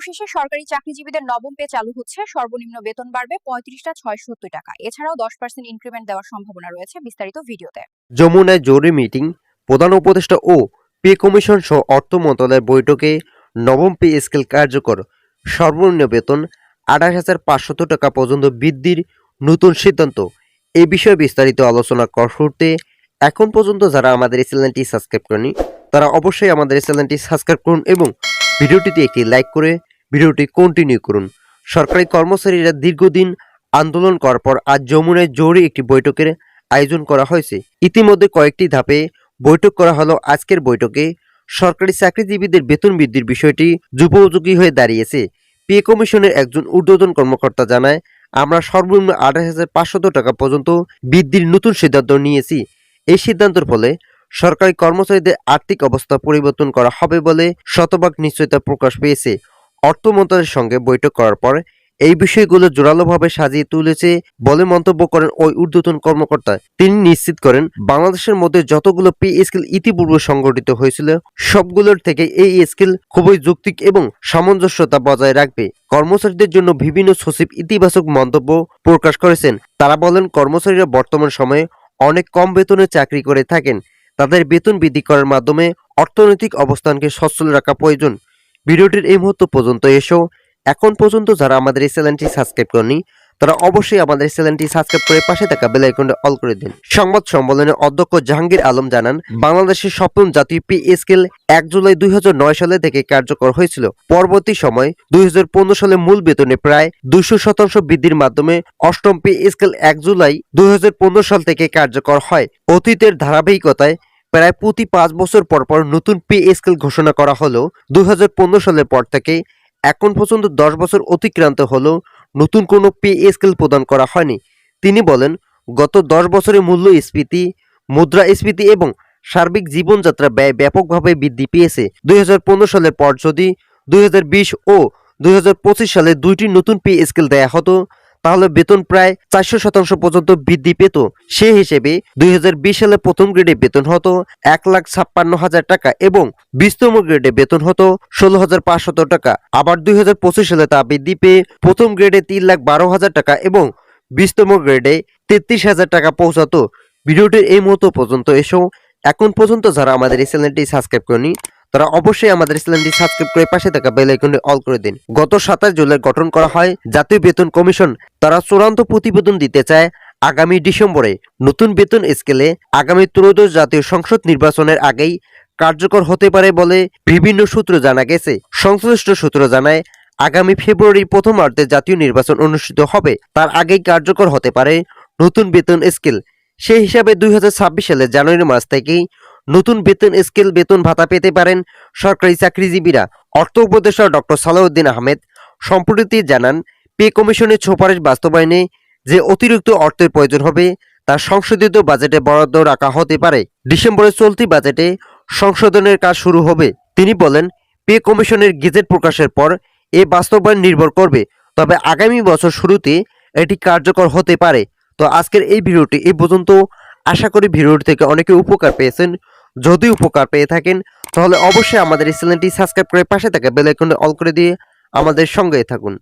অবশেষে সরকারি চাকরিজীবীদের নবম পে চালু হচ্ছে। সর্বনিম্ন বেতন বাড়বে ৩৫,৬৭০ টাকা। এছাড়াও 10% ইনক্রিমেন্ট দেওয়ার সম্ভাবনা রয়েছে। বিস্তারিত ভিডিওতে। যমুনায় জরুরি মিটিং, প্রধান উপদেষ্টা ও পে কমিশন সহ অর্থ মন্ত্রণালয়ের বৈঠকে নবম পে স্কেল কার্যকর, সর্বনিম্ন বেতন ২৮,৫০০ টাকা পর্যন্ত বৃদ্ধির নতুন সিদ্ধান্ত। এ বিষয়ে বিস্তারিত আলোচনা করতে এখন পর্যন্ত যারা আমাদের এই চ্যানেলটি সাবস্ক্রাইব করেনি তারা অবশ্যই আমাদের এই চ্যানেলটি সাবস্ক্রাইব করুন এবং ভিডিওটিতে একটি লাইক করে ভিডিওটি কন্টিনিউ করুন। সরকারি কর্মচারীরা দীর্ঘদিন আন্দোলন করার পর আজ যমুনায় জরুরি একটি বৈঠকের আয়োজন করা হয়েছে। ইতিমধ্যে কয়েকটি ধাপে বৈঠক করা হলো। আজকের বৈঠকে সরকারি চাকরিজীবীদের বেতন বৃদ্ধির বিষয়টি যুগোপযোগী হয়ে দাঁড়িয়েছে। পে কমিশনের একজন ঊর্ধ্বতন কর্মকর্তা জানায়, আমরা সর্বনিম্ন ২৮,৫০০ টাকা পর্যন্ত বৃদ্ধির নতুন সিদ্ধান্ত নিয়েছি। এই সিদ্ধান্তের ফলে সরকারি কর্মচারীদের আর্থিক অবস্থা পরিবর্তন করা হবে বলে শতভাগ নিশ্চয়তা প্রকাশ পেয়েছে। অর্থ মন্ত্রণালয়ের সঙ্গে বৈঠক করার পর এই বিষয়গুলো জোরালোভাবে সাজিয়ে তুলেছে বলে মন্তব্য করেন ওই ঊর্ধ্বতন কর্মকর্তা। তিনি নিশ্চিত করেন, বাংলাদেশের মধ্যে যতগুলো পে স্কেল ইতিপূর্বে সংগঠিত হয়েছিল সবগুলোর থেকে এই স্কেল খুবই যৌক্তিক এবং সামঞ্জস্যতা বজায় রাখবে। কর্মচারীদের জন্য বিভিন্ন সচিব ইতিবাচক মন্তব্য প্রকাশ করেছেন। তারা বলেন, কর্মচারীরা বর্তমান সময়ে অনেক কম বেতনে চাকরি করে থাকেন। তাদের বেতন বৃদ্ধি করার মাধ্যমে অর্থনৈতিক অবস্থানকে সচ্ছল রাখা প্রয়োজন। ভিডিওটির এই মুহূর্ত পর্যন্ত এসেও এখন পর্যন্ত যারা আমাদের এই চ্যানেলটি সাবস্ক্রাইব করেনি তারা অবশ্যই আমাদের চ্যানেলটি সাবস্ক্রাইব করে পাশে থাকা বেল আইকনটি অল করে দিন। সংবাদ সম্মেলনে অধ্যক্ষ জাহাঙ্গীর আলম জানান, বাংলাদেশের সপ্তম জাতীয় পে স্কেল ১ জুলাই ২০০৯ সালে থেকে কার্যকর হয়েছিল। পরবর্তী সময় ২০১৫ সালে মূল বেতনে প্রায় ২০০% বৃদ্ধির মাধ্যমে অষ্টম পে স্কেল ১ জুলাই ২০১৫ সাল থেকে কার্যকর হয়। অতীতের ধারাবাহিকতায় প্রায় প্রতি ৫ বছর পর পর নতুন পে স্কেল ঘোষণা করা হলেও ২০১৫ সালের পর থেকে এখন পর্যন্ত ১০ বছর অতিক্রান্ত হলেও নতুন কোনো পে স্কেল প্রদান করা হয়নি। তিনি বলেন, গত ১০ বছরে মূল্যস্ফীতি, মুদ্রাস্ফীতি এবং সার্বিক জীবনযাত্রা ব্যয় ব্যাপকভাবে বৃদ্ধি পেয়েছে। ২০১৫ সালের পর যদি ২০২০ ও ২০২৫ সালে দুইটি নতুন পে স্কেল দেয়া হতো তাহলে বেতন প্রায় ৪০০% পর্যন্ত বৃদ্ধি পেত। সে হিসেবে ২০২০ সালে প্রথম গ্রেডে বেতন হতো ১,৫৬,০০০ টাকা এবং ২০তম গ্রেডে বেতন হতো ১৬,৫০০ টাকা। আবার ২০২৫ সালে তা বৃদ্ধি পেয়ে প্রথম গ্রেডে ৩,১২,০০০ টাকা এবং ২০তম গ্রেডে ৩৩,০০০ টাকা পৌঁছাতো। ভিডিওটির এই মুহূর্ত পর্যন্ত এসেও এখন পর্যন্ত যারা আমাদের এই চ্যানেলটি সাবস্ক্রাইব করেনি তারা অবশ্যই আমাদের চ্যানেলটি সাবস্ক্রাইব করে পাশে থাকা বেল আইকনটি অল করে দিন। গত ২৭ জুলাই গঠন করা হয় জাতীয় বেতন কমিশন। তারা চূড়ান্ত প্রতিবেদন দিতে চায় আগামী ডিসেম্বরে। নতুন বেতন স্কেলে আগামী ত্রয়োদশ জাতীয় সংসদ নির্বাচনের আগেই কার্যকর হতে পারে বলে বিভিন্ন সূত্র জানা গেছে। সংশ্লিষ্ট সূত্র জানায়, আগামী ফেব্রুয়ারির প্রথমার্ধে জাতীয় নির্বাচন অনুষ্ঠিত হবে। তার আগেই কার্যকর হতে পারে নতুন বেতন স্কেল। সেই হিসাবে ২০২৬ সালের জানুয়ারি মাস থেকেই নতুন বেতন স্কেল বেতন ভাতা পেতে পারেন সরকারি চাকরিজীবীরা। অর্থ উপদেষ্টা ডক্টর সালাউদ্দিন আহমেদ সম্প্রতি জানান, পে কমিশনের সুপারিশ বাস্তবায়নে যে অতিরিক্ত অর্থের প্রয়োজন হবে তা সংশোধিত বাজেটে বরাদ্দ রাখা হতে পারে। ডিসেম্বরের চলতি বাজেটে সংশোধনের কাজ শুরু হবে। তিনি বলেন, পে কমিশনের গেজেট প্রকাশের পর এ বাস্তবায়ন নির্ভর করবে, তবে আগামী বছর শুরুতে এটি কার্যকর হতে পারে। তো আজকের এই ভিডিওটি এই পর্যন্ত। আশা করি ভিডিওটি থেকে অনেকে উপকার পেয়েছেন। যদি উপকার পেয়ে থাকেন তাহলে অবশ্যই আমাদের এই চ্যানেলটি সাবস্ক্রাইব করে পাশে থাকা বেল আইকনটি অল করে দিয়ে আমাদের সঙ্গে থাকুন।